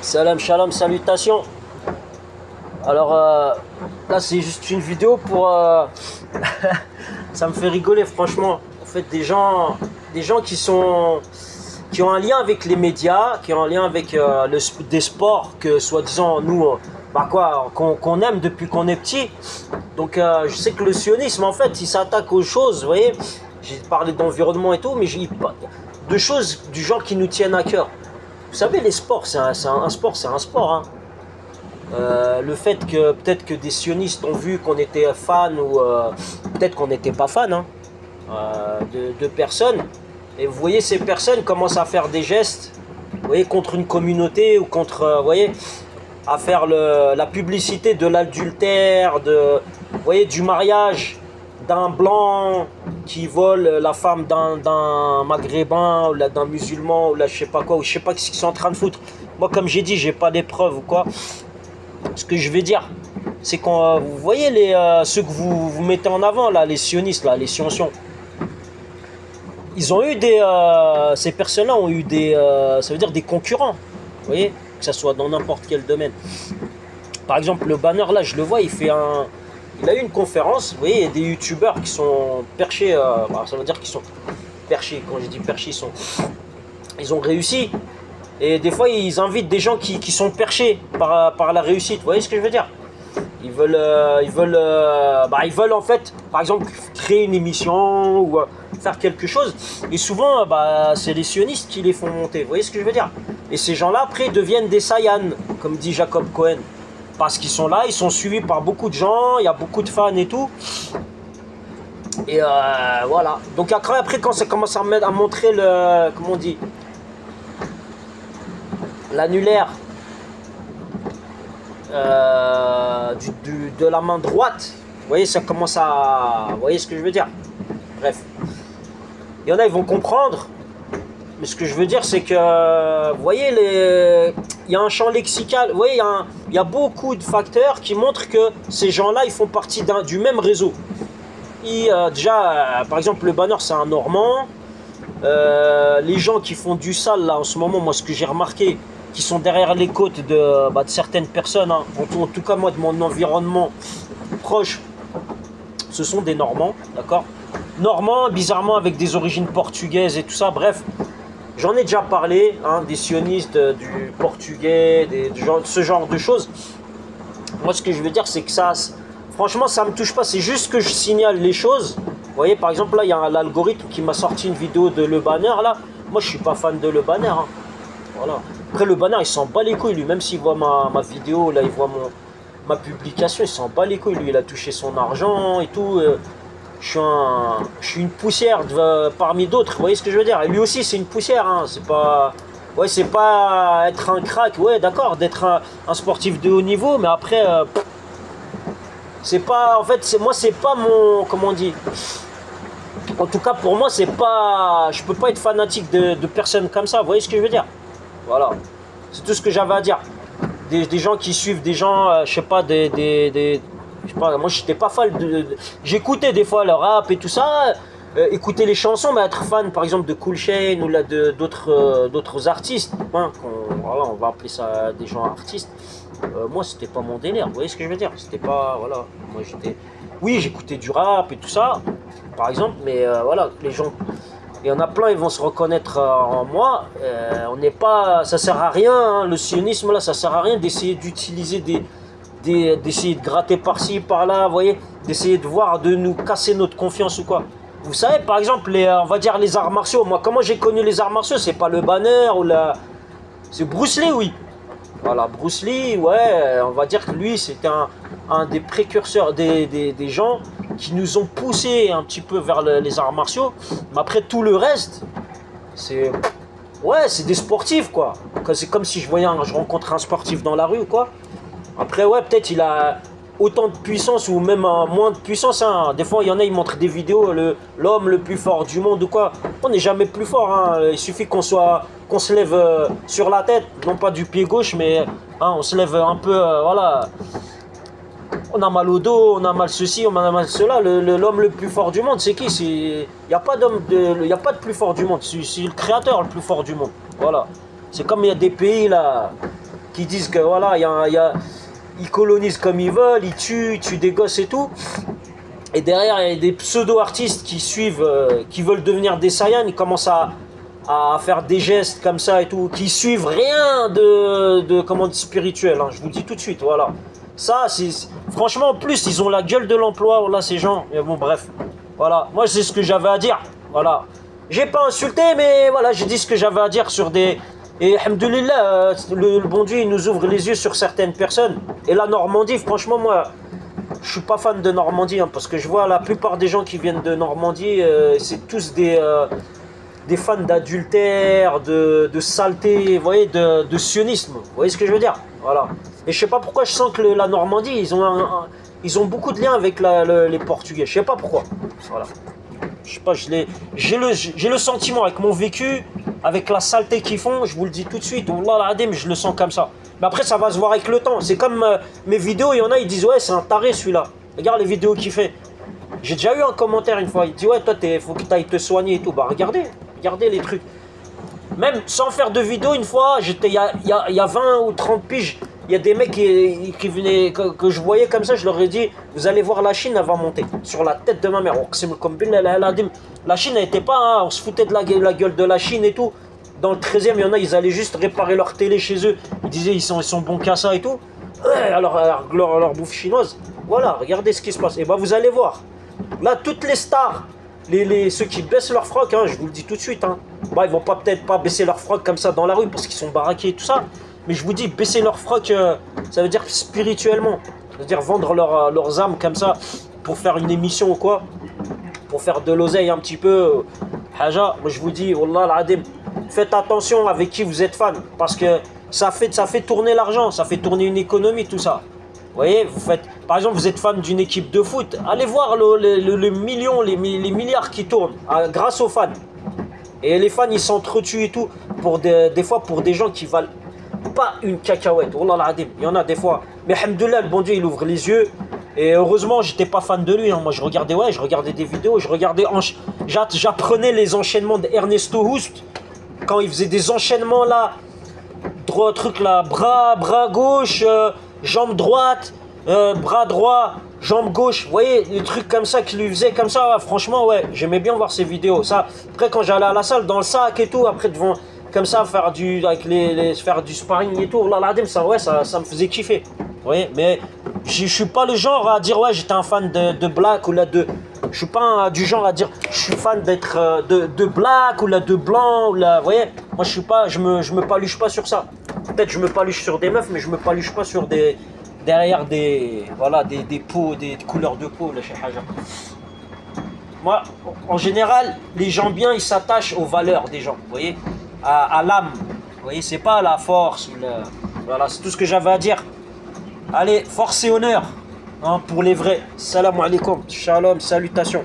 Salam shalom, salutations. Alors là c'est juste une vidéo pour ça me fait rigoler franchement. En fait des gens qui ont un lien avec les médias, qui ont un lien avec des sports que soi-disant nous qu'on aime depuis qu'on est petit. Donc je sais que le sionisme en fait il s'attaque aux choses, vous voyez. J'ai parlé d'environnement et tout, mais de choses du genre qui nous tiennent à cœur. Vous savez, les sports, c'est un sport, c'est un sport. Hein. Le fait que peut-être que des sionistes ont vu qu'on était fan ou peut-être qu'on n'était pas fan hein, de personnes. Et vous voyez, ces personnes commencent à faire des gestes, vous voyez, contre une communauté ou contre, vous voyez, à faire la publicité de l'adultère, vous voyez, du mariage d'un blanc qui vole la femme d'un maghrébin ou d'un musulman ou là je sais pas quoi, ou je sais pas ce qu'ils sont en train de foutre. Moi comme j'ai dit, j'ai pas des preuves ou quoi. Ce que je veux dire, c'est quand vous voyez ceux que vous mettez en avant là, les sionistes là, les sioncions, ils ont eu ces personnes-là ont eu ça veut dire des concurrents, vous voyez, que ça soit dans n'importe quel domaine. Par exemple le banner là, je le vois, il a eu une conférence, vous voyez, il y a des youtubeurs qui sont perchés, ça veut dire qu'ils sont perchés, quand je dis perchés, ils ont réussi. Et des fois, ils invitent des gens qui sont perchés par la réussite, vous voyez ce que je veux dire? Ils veulent en fait, par exemple, créer une émission ou faire quelque chose. Et souvent, c'est les sionistes qui les font monter, vous voyez ce que je veux dire? Et ces gens-là, après, deviennent des Saiyans, comme dit Jacob Cohen. Parce qu'ils sont là, ils sont suivis par beaucoup de gens, il y a beaucoup de fans et tout. Et voilà. Donc après quand ça commence à montrer comment on dit, l'annulaire de la main droite, vous voyez, ça commence à... Vous voyez ce que je veux dire? Bref. Il y en a, ils vont comprendre. Mais ce que je veux dire, c'est que, vous voyez, il y a un champ lexical, vous voyez, il y a beaucoup de facteurs qui montrent que ces gens-là, ils font partie du même réseau. Déjà, par exemple, le banner, c'est un Normand. Les gens qui font du sale, là, en ce moment, moi, ce que j'ai remarqué, qui sont derrière les côtes de certaines personnes, hein, en tout cas, moi, de mon environnement proche, ce sont des Normands, d'accord? Normands, bizarrement, avec des origines portugaises et tout ça, bref. J'en ai déjà parlé, hein, des sionistes, du portugais, ce genre de choses. Moi, ce que je veux dire, c'est que ça, franchement, ça me touche pas. C'est juste que je signale les choses. Vous voyez, par exemple, là, il y a l'algorithme qui m'a sorti une vidéo de Le Banner, là. Moi, je suis pas fan de Le Banner. Hein. Voilà. Après, Le Banner, il s'en bat les couilles, lui. Même s'il voit ma vidéo, là, il voit ma publication, il s'en bat les couilles. Lui, il a touché son argent et tout. Je suis une poussière parmi d'autres, vous voyez ce que je veux dire? Et lui aussi c'est une poussière, hein. C'est pas... Ouais, c'est pas être un crack, ouais d'accord, d'être un sportif de haut niveau, mais après... c'est pas... En fait, moi c'est pas mon... Comment on dit? En tout cas pour moi c'est pas... Je peux pas être fanatique de personnes comme ça, vous voyez ce que je veux dire? Voilà. C'est tout ce que j'avais à dire. Des gens qui suivent des gens, je sais pas, je sais pas, moi j'étais pas fan j'écoutais des fois le rap et tout ça, écouter les chansons, mais être fan par exemple de Cool Chain ou là d'autres artistes, hein, voilà, on va appeler ça des gens artistes. Moi c'était pas mon délire, vous voyez ce que je veux dire? C'était pas, voilà, moi oui j'écoutais du rap et tout ça, par exemple, mais voilà, les gens, il y en a plein, ils vont se reconnaître en moi. On n'est pas, ça sert à rien, hein, le sionisme là, ça sert à rien d'essayer d'utiliser d'essayer de gratter par-ci, par-là, vous voyez, d'essayer de nous casser notre confiance ou quoi. Vous savez, par exemple, on va dire les arts martiaux. Moi, comment j'ai connu les arts martiaux? C'est pas le banner ou c'est Bruce Lee, oui. Voilà, Bruce Lee, ouais, on va dire que lui, c'était un des précurseurs, des gens qui nous ont poussé un petit peu vers les arts martiaux. Mais après, tout le reste, c'est... Ouais, c'est des sportifs, quoi. C'est comme si je rencontrais un sportif dans la rue ou quoi. Après, ouais, peut-être il a autant de puissance ou même moins de puissance. Hein. Des fois, il y en a, ils montrent des vidéos, l'homme le plus fort du monde ou quoi. On n'est jamais plus fort. Hein. Il suffit qu'on se lève sur la tête, non pas du pied gauche, mais hein, on se lève un peu, voilà. On a mal au dos, on a mal ceci, on a mal cela. L'homme le plus fort du monde, c'est qui? Il n'y a pas y a pas de plus fort du monde. C'est le créateur le plus fort du monde. Voilà. C'est comme il y a des pays là qui disent que voilà, ils colonisent comme ils veulent, ils tuent des gosses et tout. Et derrière, il y a des pseudo-artistes qui suivent, qui veulent devenir des Saiyans, ils commencent à faire des gestes comme ça et tout, qui suivent rien de comment dire, spirituel, hein, je vous le dis tout de suite, voilà. Ça, franchement, en plus, ils ont la gueule de l'emploi, voilà, ces gens. Mais bon, bref, voilà. Moi, c'est ce que j'avais à dire, voilà. J'ai pas insulté, mais voilà, j'ai dit ce que j'avais à dire sur des... Et alhamdoulilah, le bon Dieu, il nous ouvre les yeux sur certaines personnes. Et la Normandie, franchement, moi, je suis pas fan de Normandie, hein, parce que je vois la plupart des gens qui viennent de Normandie, c'est tous des fans d'adultère, de saleté, vous voyez, de sionisme. Vous voyez ce que je veux dire? Voilà. Et je sais pas pourquoi je sens que la Normandie, ils ont beaucoup de liens avec les Portugais. Je sais pas pourquoi. Voilà. Je sais pas, j'ai le sentiment avec mon vécu, avec la saleté qu'ils font, je vous le dis tout de suite, Wallah al-Adim, je le sens comme ça. Mais après, ça va se voir avec le temps. C'est comme mes vidéos, il y en a, ils disent ouais, c'est un taré celui-là. Regarde les vidéos qu'il fait. J'ai déjà eu un commentaire une fois, il dit ouais, toi, faut que tu ailles te soigner et tout. Bah regardez les trucs. Même sans faire de vidéo, une fois, il y a 20 ou 30 piges, il y a des mecs qui venaient, que je voyais comme ça, je leur ai dit, vous allez voir, la Chine, elle va monter. Sur la tête de ma mère. La Chine, elle n'était pas, hein, on se foutait de la gueule de la Chine et tout. Dans le 13e, il y en a, ils allaient juste réparer leur télé chez eux. Ils disaient, ils sont bons qu'à ça et tout. Alors, leur bouffe chinoise. Voilà, regardez ce qui se passe. Et bah, vous allez voir. Là, toutes les stars, ceux qui baissent leur froc, hein, je vous le dis tout de suite, hein, bah, ils vont peut-être pas baisser leur froc comme ça dans la rue parce qu'ils sont baraqués et tout ça. Mais je vous dis, baisser leur froc, ça veut dire spirituellement. Ça veut dire vendre leurs âmes comme ça pour faire une émission ou quoi. Pour faire de l'oseille un petit peu. Haja, moi je vous dis, Wallah al-Adim, faites attention avec qui vous êtes fan. Parce que ça fait tourner l'argent, ça fait tourner une économie, tout ça. Vous voyez, par exemple, vous êtes fan d'une équipe de foot, allez voir le million, les milliards qui tournent grâce aux fans. Et les fans, ils s'entretuent et tout, des fois pour des gens qui valent pas une cacahuète. Wallah al-Adim, il y en a des fois. Mais alhamdoulilah, le bon Dieu, il ouvre les yeux. Et heureusement, j'étais pas fan de lui. Hein. Moi, je regardais des vidéos, j'apprenais les enchaînements d'Ernesto Hust quand il faisait des enchaînements là, bras gauche, jambe droite, bras droit, jambe gauche. Vous voyez, des trucs comme ça qu'il lui faisait comme ça. Franchement, ouais, j'aimais bien voir ces vidéos. Ça, après, quand j'allais à la salle, dans le sac et tout, après devant. Comme ça, faire du sparring et tout, ça me faisait kiffer. Vous voyez, mais je suis pas le genre à dire ouais, j'étais un fan de Black ou là de. Je suis pas du genre à dire je suis fan d'être de Black ou là de blanc ou là. Vous voyez, moi je suis pas, je me paluche pas sur ça. Peut-être je me paluche sur des meufs, mais je me paluche pas sur derrière des peaux, des couleurs de peau là chez Haja. Moi, en général, les gens bien, ils s'attachent aux valeurs des gens. Vous voyez. À l'âme, vous voyez, c'est pas la force ou voilà, c'est tout ce que j'avais à dire. Allez, force et honneur, hein, pour les vrais. Salam alaikum, shalom, salutations.